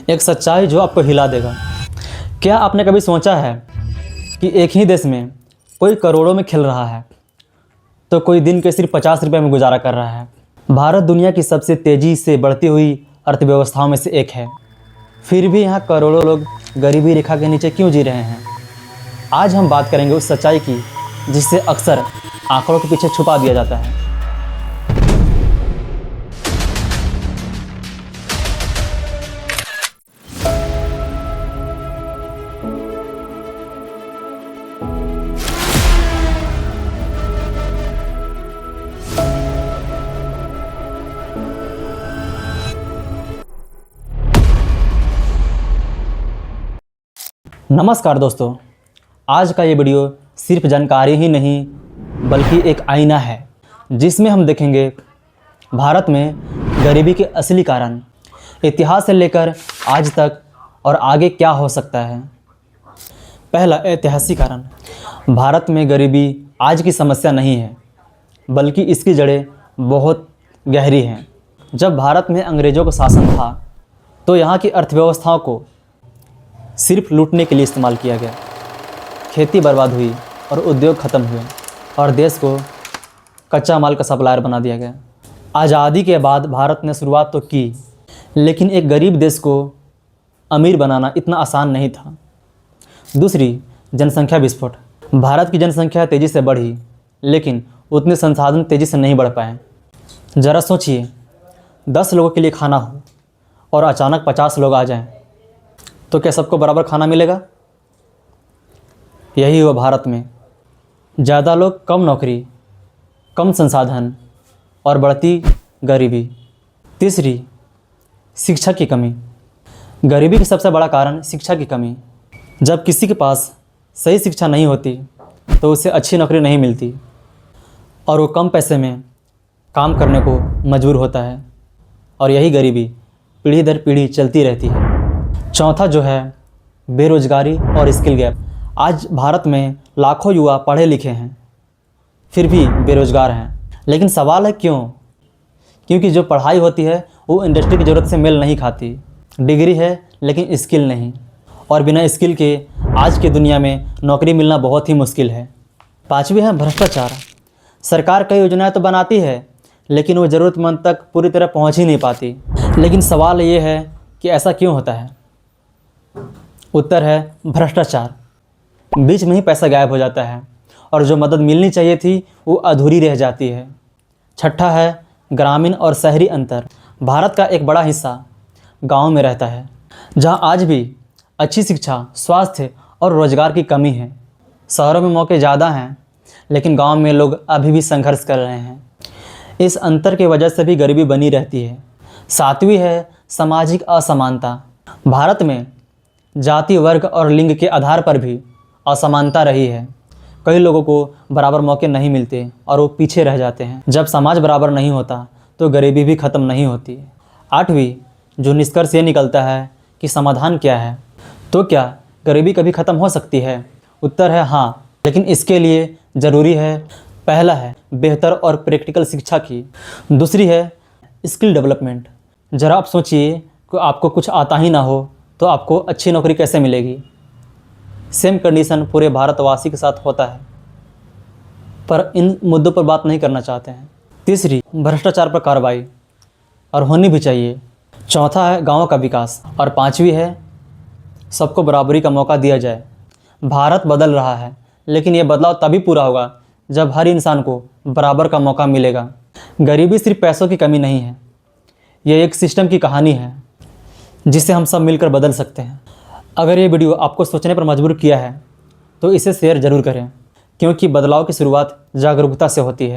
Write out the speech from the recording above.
एक सच्चाई जो आपको हिला देगा। क्या आपने कभी सोचा है कि एक ही देश में कोई करोड़ों में खेल रहा है तो कोई दिन के सिर्फ 50 रुपये में गुजारा कर रहा है। भारत दुनिया की सबसे तेज़ी से बढ़ती हुई अर्थव्यवस्थाओं में से एक है, फिर भी यहाँ करोड़ों लोग गरीबी रेखा के नीचे क्यों जी रहे हैं। आज हम बात करेंगे उस सच्चाई की जिससे अक्सर आंकड़ों के पीछे छुपा दिया जाता है। नमस्कार दोस्तों, आज का ये वीडियो सिर्फ जानकारी ही नहीं बल्कि एक आईना है जिसमें हम देखेंगे भारत में गरीबी के असली कारण, इतिहास से लेकर आज तक और आगे क्या हो सकता है। पहला, ऐतिहासिक कारण। भारत में गरीबी आज की समस्या नहीं है बल्कि इसकी जड़ें बहुत गहरी हैं। जब भारत में अंग्रेज़ों का शासन था तो यहाँ की अर्थव्यवस्थाओं को सिर्फ लूटने के लिए इस्तेमाल किया गया। खेती बर्बाद हुई और उद्योग ख़त्म हुए और देश को कच्चा माल का सप्लायर बना दिया गया। आज़ादी के बाद भारत ने शुरुआत तो की, लेकिन एक गरीब देश को अमीर बनाना इतना आसान नहीं था। दूसरी, जनसंख्या विस्फोट। भारत की जनसंख्या तेज़ी से बढ़ी लेकिन उतने संसाधन तेज़ी से नहीं बढ़ पाए। ज़रा सोचिए, 10 लोगों के लिए खाना हो और अचानक 50 लोग आ जाएं तो क्या सबको बराबर खाना मिलेगा? यही हुआ भारत में। ज़्यादा लोग, कम नौकरी, कम संसाधन और बढ़ती गरीबी। तीसरी, शिक्षा की कमी। गरीबी का सबसे बड़ा कारण शिक्षा की कमी। जब किसी के पास सही शिक्षा नहीं होती तो उसे अच्छी नौकरी नहीं मिलती और वो कम पैसे में काम करने को मजबूर होता है और यही गरीबी पीढ़ी दर पीढ़ी चलती रहती है। चौथा जो है बेरोजगारी और स्किल गैप। आज भारत में लाखों युवा पढ़े लिखे हैं फिर भी बेरोजगार हैं। लेकिन सवाल है क्यों? क्योंकि जो पढ़ाई होती है वो इंडस्ट्री की ज़रूरत से मेल नहीं खाती। डिग्री है लेकिन स्किल नहीं, और बिना स्किल के आज की दुनिया में नौकरी मिलना बहुत ही मुश्किल है। पाँचवीं है भ्रष्टाचार। सरकार कई योजनाएं तो बनाती है लेकिन वो ज़रूरतमंद तक पूरी तरह पहुंच ही नहीं पाती। लेकिन सवाल ये है कि ऐसा क्यों होता है? उत्तर है भ्रष्टाचार। बीच में ही पैसा गायब हो जाता है और जो मदद मिलनी चाहिए थी वो अधूरी रह जाती है। छठा है ग्रामीण और शहरी अंतर। भारत का एक बड़ा हिस्सा गांव में रहता है जहां आज भी अच्छी शिक्षा, स्वास्थ्य और रोजगार की कमी है। शहरों में मौके ज़्यादा हैं लेकिन गांव में लोग अभी भी संघर्ष कर रहे हैं। इस अंतर की वजह से भी गरीबी बनी रहती है। सातवीं है सामाजिक असमानता। भारत में जाति, वर्ग और लिंग के आधार पर भी असमानता रही है। कई लोगों को बराबर मौके नहीं मिलते और वो पीछे रह जाते हैं। जब समाज बराबर नहीं होता तो गरीबी भी ख़त्म नहीं होती। आठवीं, जो निष्कर्ष ये निकलता है कि समाधान क्या है, तो क्या गरीबी कभी ख़त्म हो सकती है? उत्तर है हाँ, लेकिन इसके लिए ज़रूरी है, पहला है बेहतर और प्रैक्टिकल शिक्षा की। दूसरी है स्किल डेवलपमेंट। ज़रा आप सोचिए कि आपको कुछ आता ही ना हो तो आपको अच्छी नौकरी कैसे मिलेगी? सेम कंडीशन पूरे भारतवासी के साथ होता है, पर इन मुद्दों पर बात नहीं करना चाहते हैं। तीसरी, भ्रष्टाचार पर कार्रवाई, और होनी भी चाहिए। चौथा है गाँव का विकास, और पांचवी है सबको बराबरी का मौका दिया जाए। भारत बदल रहा है लेकिन ये बदलाव तभी पूरा होगा जब हर इंसान को बराबर का मौका मिलेगा। गरीबी सिर्फ पैसों की कमी नहीं है, ये एक सिस्टम की कहानी है जिसे हम सब मिलकर बदल सकते हैं। अगर ये वीडियो आपको सोचने पर मजबूर किया है तो इसे शेयर ज़रूर करें, क्योंकि बदलाव की शुरुआत जागरूकता से होती है।